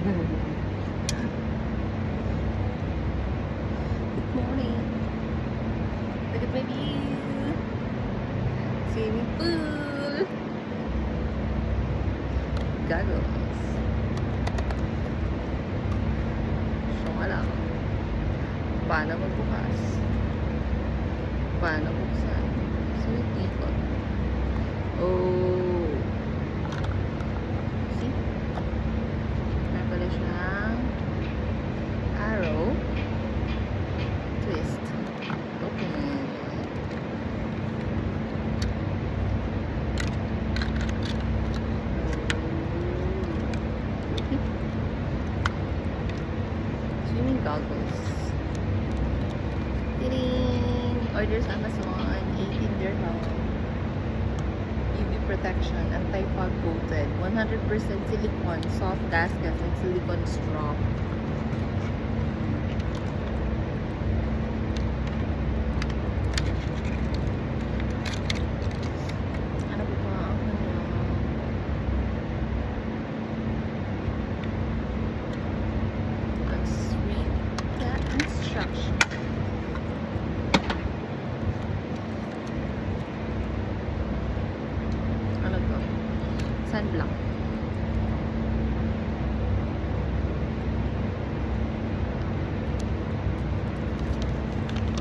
Good morning. Look at my view. Swimming pool. Goggles. So nga lang. Paano magbukas? Paano buksan? So, ikot. Oh. See? Meron pala siyang arrow. Twist. Open. Swimming goggles. Tiring! Orders Amazon. 18 dirham. UV protection. Anti-fog coated. 100% silicone. Soft gaskets and silicone straw. Ano ba ba ang kanyang let's read the instruction. Ano to? Sunblock.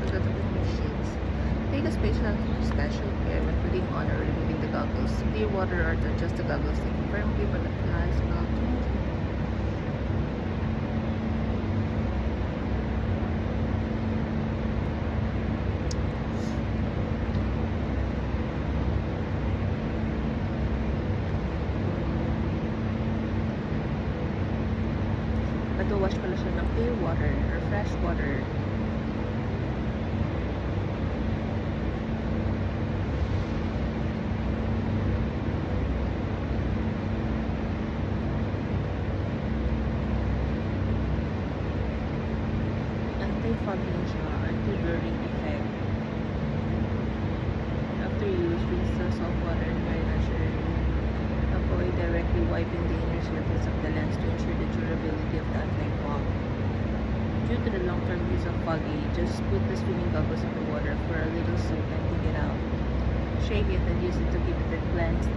Pagkatapos ng shades. Take a special care when putting on or removing the goggles. Clear water or to adjust the goggles. Take firmly but applies goggles. Nag-wash pala siya ng clear water or fresh water. Anti-fogging siya, anti-blurring effect. After use, rinse the salt water and varnisher. Avoid directly wiping the inner surface of the lens to ensure the durability of the anti-fog. Due to the long-term use of foggy, just put the swimming goggles in the water for a little soak and take it out. Shake it and use it to keep it cleansed